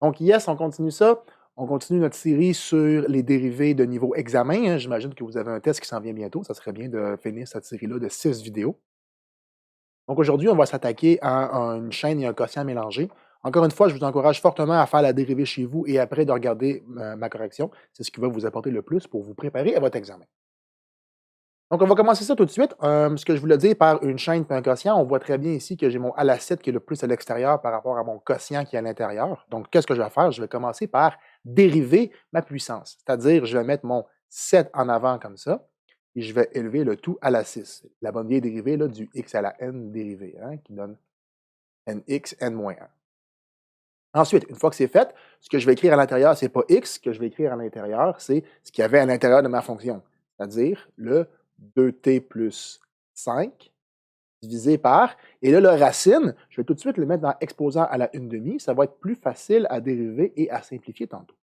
Donc, yes, on continue ça. On continue notre série sur les dérivés de niveau examen, hein. J'imagine que vous avez un test qui s'en vient bientôt. Ça serait bien de finir cette série-là de 6 vidéos. Donc, aujourd'hui, on va s'attaquer à une chaîne et un quotient mélangé. Encore une fois, je vous encourage fortement à faire la dérivée chez vous et après de regarder ma correction. C'est ce qui va vous apporter le plus pour vous préparer à votre examen. Donc, on va commencer ça tout de suite. Ce que je voulais dire par une chaîne et un quotient, on voit très bien ici que j'ai mon à la 7 qui est le plus à l'extérieur par rapport à mon quotient qui est à l'intérieur. Donc, qu'est-ce que je vais faire? Je vais commencer par dériver ma puissance. C'est-à-dire, je vais mettre mon 7 en avant comme ça, et je vais élever le tout à la 6. La bonne vieille dérivée là, du x à la n dérivé, hein, qui donne nx, n-1. Ensuite, une fois que c'est fait, ce que je vais écrire à l'intérieur, ce n'est pas x. Ce que je vais écrire à l'intérieur, c'est ce qu'il y avait à l'intérieur de ma fonction, c'est-à-dire le 2t plus 5 divisé par, et là, le racine, je vais tout de suite le mettre dans exposant à la 1/2. Ça va être plus facile à dériver et à simplifier tantôt.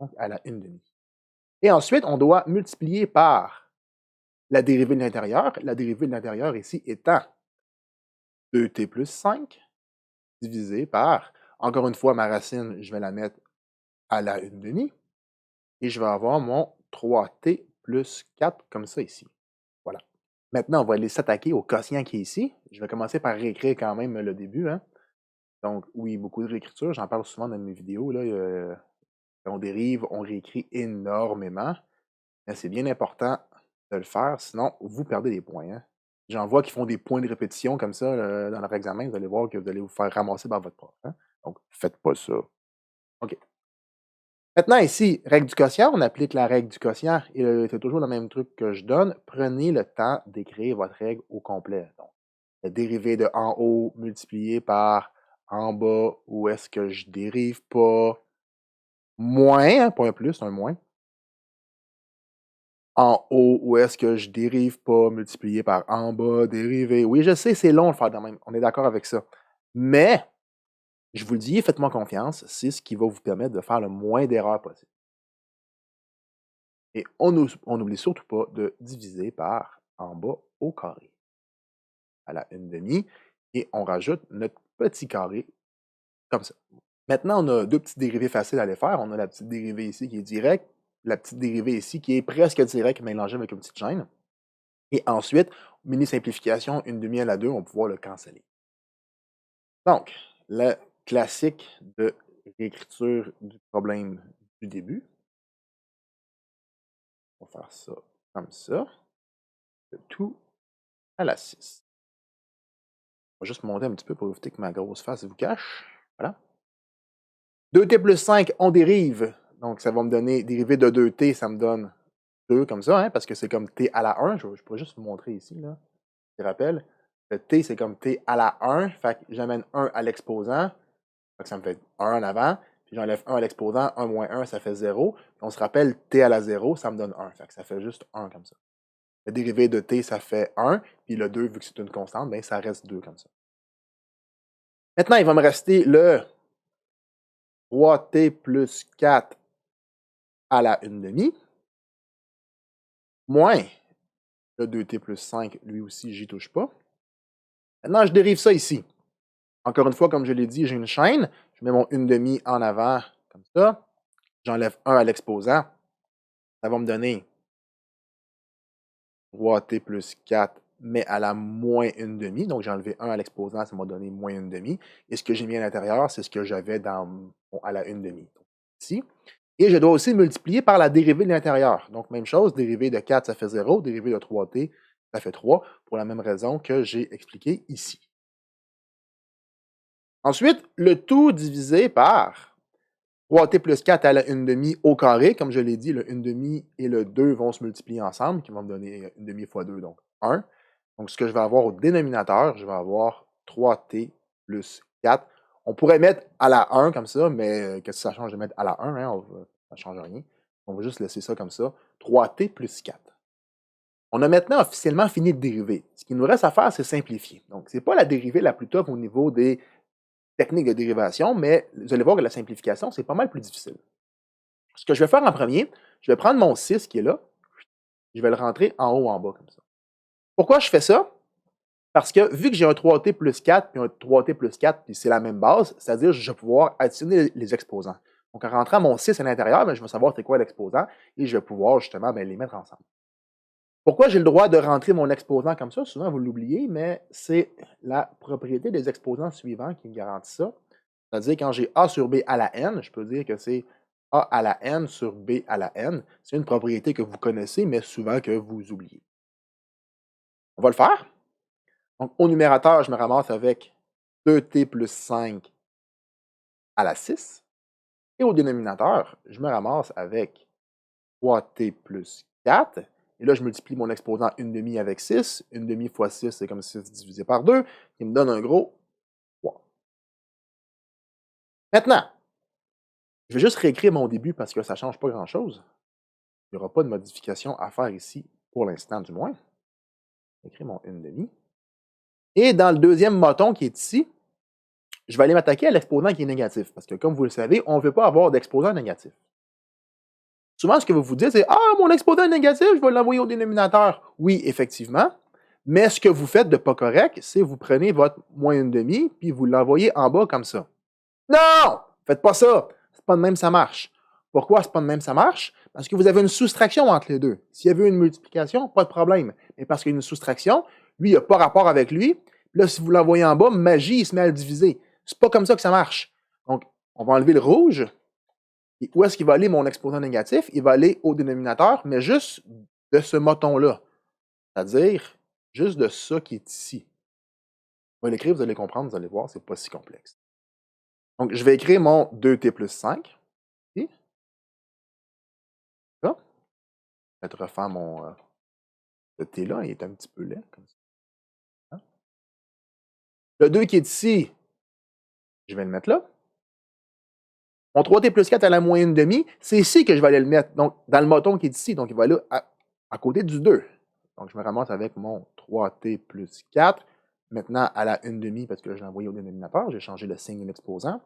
Donc, à la 1/2. Et ensuite, on doit multiplier par la dérivée de l'intérieur. La dérivée de l'intérieur ici étant 2t plus 5 divisé par, encore une fois, ma racine, je vais la mettre à la 1/2. Et je vais avoir mon 3t plus 4 comme ça ici. Voilà. Maintenant, on va aller s'attaquer au quotient qui est ici. Je vais commencer par réécrire quand même le début, hein. Donc, oui, beaucoup de réécriture. J'en parle souvent dans mes vidéos, là. On dérive, on réécrit énormément. Mais c'est bien important de le faire, sinon vous perdez des points, hein. J'en vois qui font des points de répétition comme ça dans leur examen. Vous allez voir que vous allez vous faire ramasser par votre prof, hein. Donc, faites pas ça. OK. Maintenant, ici, règle du quotient, on applique la règle du quotient et c'est toujours le même truc que je donne. Prenez le temps d'écrire votre règle au complet. Donc, la dérivée de en haut multiplié par en bas, où est-ce que je dérive pas moins, hein, pas un plus, un moins. En haut, où est-ce que je dérive pas multiplié par en bas, dérivé. Oui, je sais, c'est long de faire de même. On est d'accord avec ça. Mais, je vous le dis, faites-moi confiance, c'est ce qui va vous permettre de faire le moins d'erreurs possible. Et on n'oublie surtout pas de diviser par en bas au carré, à la 1/2, et on rajoute notre petit carré comme ça. Maintenant, on a deux petites dérivées faciles à les faire. On a la petite dérivée ici qui est directe, la petite dérivée ici qui est presque directe, mélangée avec une petite chaîne. Et ensuite, mini simplification, 1/2 à la 2, on va pouvoir le canceller. Donc, le classique de réécriture du problème du début. On va faire ça comme ça. Le tout à la 6. On va juste monter un petit peu pour éviter que ma grosse face vous cache. Voilà. 2t plus 5, on dérive. Donc, ça va me donner, dérivé de 2t, ça me donne 2 comme ça, hein, parce que c'est comme t à la 1. Je pourrais juste vous montrer ici, là. Je rappelle. Le t, c'est comme t à la 1. Fait que j'amène 1 à l'exposant. Fait que ça me fait 1 en avant. Puis j'enlève 1 à l'exposant. 1 moins 1, ça fait 0. Puis on se rappelle, t à la 0, ça me donne 1. Fait que ça fait juste 1 comme ça. Le dérivé de t, ça fait 1. Puis le 2, vu que c'est une constante, ben, ça reste 2 comme ça. Maintenant, il va me rester le 3t plus 4 à la 1/2, moins le 2t plus 5, lui aussi, j'y touche pas. Maintenant, je dérive ça ici. Encore une fois, comme je l'ai dit, j'ai une chaîne. Je mets mon 1/2 en avant, comme ça. J'enlève 1 à l'exposant. Ça va me donner 3t plus 4, mais à la moins 1/2. Donc, j'ai enlevé 1 à l'exposant, ça m'a donné moins 1/2. Et ce que j'ai mis à l'intérieur, c'est ce que j'avais à la 1/2. Ici. Et je dois aussi multiplier par la dérivée de l'intérieur. Donc, même chose, dérivée de 4, ça fait 0. Dérivée de 3t, ça fait 3, pour la même raison que j'ai expliqué ici. Ensuite, le tout divisé par 3t plus 4 à la 1/2 au carré. Comme je l'ai dit, le 1/2 et le 2 vont se multiplier ensemble, qui vont me donner 1/2 fois 2, donc 1. Donc, ce que je vais avoir au dénominateur, je vais avoir 3t plus 4. On pourrait mettre à la 1 comme ça, mais qu'est-ce que ça change de mettre à la 1? Hein? Ça ne change rien. On va juste laisser ça comme ça. 3t plus 4. On a maintenant officiellement fini de dériver. Ce qu'il nous reste à faire, c'est simplifier. Donc, ce n'est pas la dérivée la plus top au niveau des techniques de dérivation, mais vous allez voir que la simplification, c'est pas mal plus difficile. Ce que je vais faire en premier, je vais prendre mon 6 qui est là, je vais le rentrer en haut, en bas, comme ça. Pourquoi je fais ça? Parce que vu que j'ai un 3t plus 4 puis un 3t plus 4, puis c'est la même base, c'est-à-dire que je vais pouvoir additionner les exposants. Donc, en rentrant mon 6 à l'intérieur, ben, je vais savoir c'est quoi l'exposant et je vais pouvoir justement ben, les mettre ensemble. Pourquoi j'ai le droit de rentrer mon exposant comme ça? Souvent, vous l'oubliez, mais c'est la propriété des exposants suivants qui me garantit ça. C'est-à-dire, quand j'ai A sur B à la n, je peux dire que c'est A à la n sur B à la n. C'est une propriété que vous connaissez, mais souvent que vous oubliez. On va le faire. Donc, au numérateur, je me ramasse avec 2t plus 5 à la 6. Et au dénominateur, je me ramasse avec 3t plus 4. Et là, je multiplie mon exposant 1 demi avec 6. 1 demi fois 6, c'est comme 6 divisé par 2, qui me donne un gros 3. Maintenant, je vais juste réécrire mon début parce que ça ne change pas grand-chose. Il n'y aura pas de modification à faire ici, pour l'instant du moins. J'écris mon 1 demi. Et dans le deuxième moton qui est ici, je vais aller m'attaquer à l'exposant qui est négatif. Parce que comme vous le savez, on ne veut pas avoir d'exposant négatif. Souvent, ce que vous vous dites, c'est « Ah, mon exposant est négatif, je vais l'envoyer au dénominateur. » Oui, effectivement. Mais ce que vous faites de pas correct, c'est vous prenez votre moins 1 demi, puis vous l'envoyez en bas comme ça. Non! Faites pas ça! C'est pas de même ça marche. Pourquoi c'est pas de même ça marche? Parce que vous avez une soustraction entre les deux. S'il y avait une multiplication, pas de problème. Mais parce qu'il y a une soustraction, lui, il n'a pas rapport avec lui. Là, si vous l'envoyez en bas, magie, il se met à le diviser. C'est pas comme ça que ça marche. Donc, on va enlever le rouge. Et où est-ce qu'il va aller mon exposant négatif? Il va aller au dénominateur, mais juste de ce moton-là. C'est-à-dire, juste de ça qui est ici. On va l'écrire, vous allez comprendre, vous allez voir, c'est pas si complexe. Donc, je vais écrire mon 2t plus 5. Ici. Là. Je vais refaire mon ce t-là, il est un petit peu laid, comme ça. Hein? Le 2 qui est ici, je vais le mettre là. Mon 3t plus 4 à la moins 1 demi, c'est ici que je vais aller le mettre. Donc, dans le moton qui est ici, donc il va aller à côté du 2. Donc, je me ramasse avec mon 3t plus 4. Maintenant, à la 1 demi, parce que là, je l'ai envoyé au dénominateur, j'ai changé le signe de l'exposant.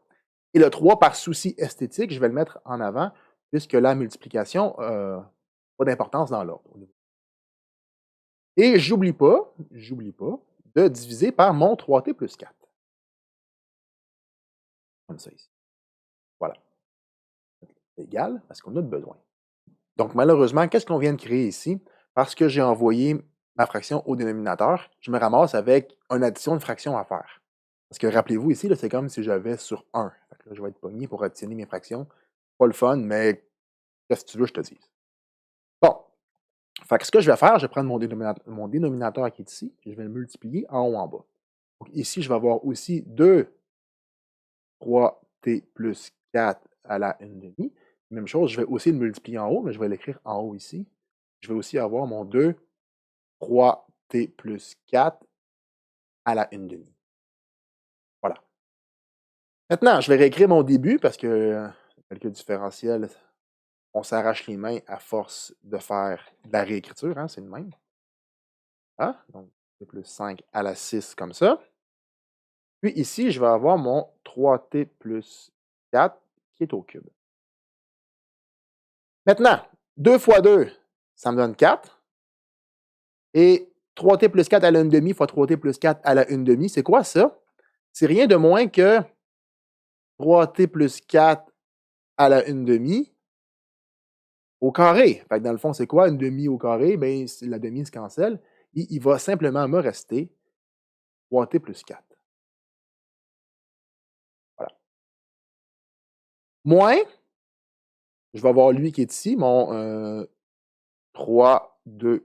Et le 3, par souci esthétique, je vais le mettre en avant, puisque la multiplication n'a pas d'importance dans l'ordre. Et j'oublie pas de diviser par mon 3t plus 4. Comme ça ici. Voilà. Égal, parce qu'on a besoin. Donc, malheureusement, qu'est-ce qu'on vient de créer ici? Parce que j'ai envoyé ma fraction au dénominateur, je me ramasse avec une addition de fractions à faire. Parce que rappelez-vous ici, c'est comme si j'avais sur 1. Fait que là, je vais être pogné pour additionner mes fractions. Pas le fun, mais qu'est-ce que tu veux que je te dise? Bon. Fait que ce que je vais faire, je vais prendre mon dénominateur qui est ici, et je vais le multiplier en haut en bas. Donc ici, je vais avoir aussi 2 3t plus 4 à la 1 demi. Même chose, je vais aussi le multiplier en haut, mais je vais l'écrire en haut ici. Je vais aussi avoir mon 2 3t plus 4 à la 1 demi. Voilà. Maintenant, je vais réécrire mon début parce que le calcul différentiel, on s'arrache les mains à force de faire de la réécriture, hein, c'est le même. Ah, donc, t plus 5 à la 6 comme ça. Puis ici, je vais avoir mon 3t plus 4 qui est au cube. Maintenant, 2 fois 2, ça me donne 4. Et 3t plus 4 à la 1 demi fois 3t plus 4 à la 1 demi, c'est quoi ça? C'est rien de moins que 3t plus 4 à la 1 demi au carré. Fait que dans le fond, c'est quoi 1 demi au carré? Bien, la demi se cancelle. Et il va simplement me rester 3t plus 4. Voilà. Moins, je vais avoir lui qui est ici, mon 3, 2t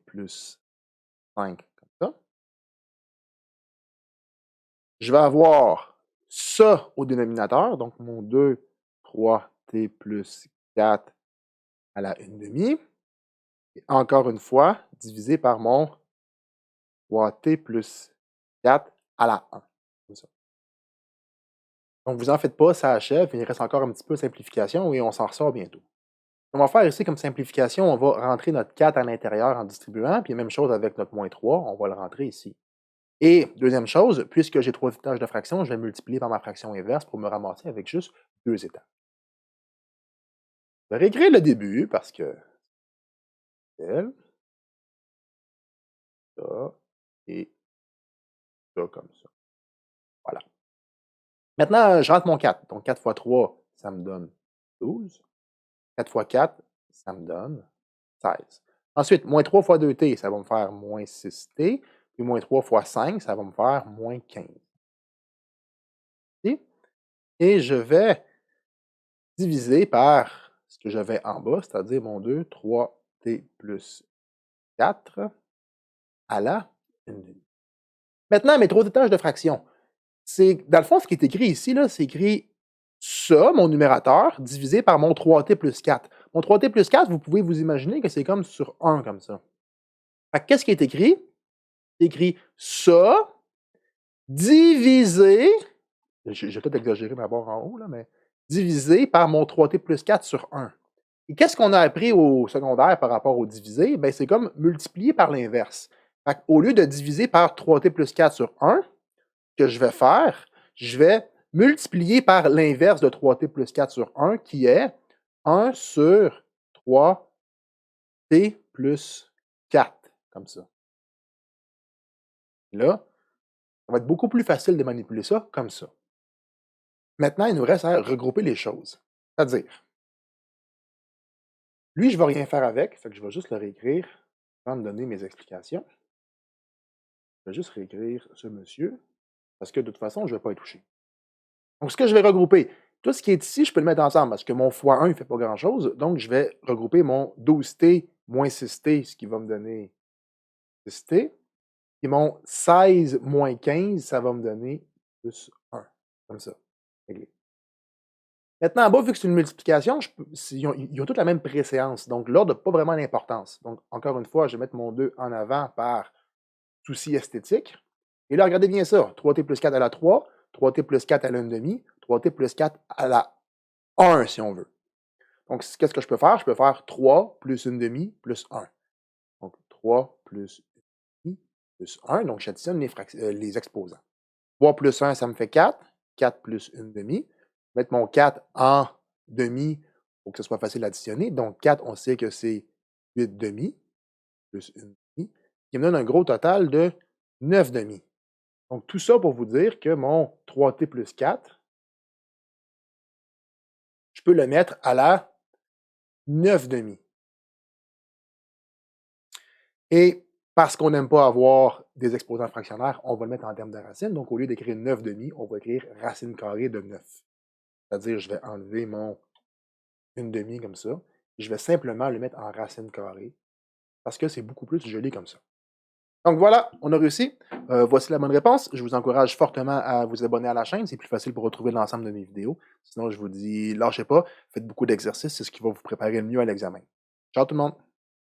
plus 5, comme ça. Je vais avoir ça au dénominateur, donc mon 2, 3t plus 4 à la 1 demi. Et encore une fois, divisé par mon 3t plus 4 à la 1. Comme ça. Donc, vous en faites pas, ça achève. Il reste encore un petit peu de simplification et on s'en ressort bientôt. On va faire ici comme simplification, on va rentrer notre 4 à l'intérieur en distribuant, puis même chose avec notre moins 3, on va le rentrer ici. Et deuxième chose, puisque j'ai 3 étages de fraction, je vais multiplier par ma fraction inverse pour me ramasser avec juste 2 étages. Je vais réécrire le début parce que ça et ça comme ça. Voilà. Maintenant, je rentre mon 4. Donc 4 fois 3, ça me donne 12. 4 fois 4, ça me donne 16. Ensuite, moins 3 fois 2t, ça va me faire moins 6t. Puis moins 3 fois 5, ça va me faire moins 15. Et je vais diviser par ce que j'avais en bas, c'est-à-dire mon 2, 3t plus 4 à la 1/2. Maintenant, mes 3 étages de fraction. Dans le fond, ce qui est écrit ici, là, c'est écrit ça, mon numérateur, divisé par mon 3t plus 4. Mon 3t plus 4, vous pouvez vous imaginer que c'est comme sur 1, comme ça. Fait que qu'est-ce qui est écrit? C'est écrit ça divisé, j'ai peut-être exagéré ma barre en haut, là, mais divisé par mon 3t plus 4 sur 1. Et qu'est-ce qu'on a appris au secondaire par rapport au divisé? Ben, c'est comme multiplier par l'inverse. Au lieu de diviser par 3t plus 4 sur 1, que je vais faire, je vais multiplier par l'inverse de 3t plus 4 sur 1, qui est 1 sur 3t plus 4, comme ça. Là, ça va être beaucoup plus facile de manipuler ça comme ça. Maintenant, il nous reste à regrouper les choses. C'est-à-dire, lui, je ne vais rien faire avec, fait que je vais juste le réécrire avant de donner mes explications. Je vais juste réécrire ce monsieur, parce que de toute façon, je ne vais pas y toucher. Donc, ce que je vais regrouper, tout ce qui est ici, je peux le mettre ensemble, parce que mon x1, il ne fait pas grand-chose. Donc, je vais regrouper mon 12t moins 6t, ce qui va me donner 6t. Et mon 16 moins 15, ça va me donner plus 1. Comme ça. Réglé. Maintenant, en bas, vu que c'est une multiplication, ils ont toutes la même préséance. Donc, l'ordre n'a pas vraiment d'importance. Donc, encore une fois, je vais mettre mon 2 en avant par souci esthétique. Et là, regardez bien ça. 3t plus 4 à la 3, 3t plus 4 à la 1/2, 3t plus 4 à la 1, si on veut. Donc, qu'est-ce que je peux faire? Je peux faire 3 plus 1/2 plus 1. Donc, 3 plus 1/2 plus 1. Donc, j'additionne les exposants. 3 plus 1, ça me fait 4. 4 plus 1/2. Mettre mon 4 en demi pour que ce soit facile à additionner. Donc, 4, on sait que c'est 8/2 plus 1/2, qui me donne un gros total de 9/2. Donc, tout ça pour vous dire que mon 3t plus 4, je peux le mettre à la 9/2. Et parce qu'on n'aime pas avoir des exposants fractionnaires, on va le mettre en termes de racine. Donc, au lieu d'écrire 9/2, on va écrire racine carrée de 9. C'est-à-dire, je vais enlever mon 1/2 comme ça. Je vais simplement le mettre en racine carrée parce que c'est beaucoup plus joli comme ça. Donc voilà, on a réussi. Voici la bonne réponse. Je vous encourage fortement à vous abonner à la chaîne. C'est plus facile pour retrouver l'ensemble de mes vidéos. Sinon, je vous dis, lâchez pas, faites beaucoup d'exercices. C'est ce qui va vous préparer le mieux à l'examen. Ciao tout le monde!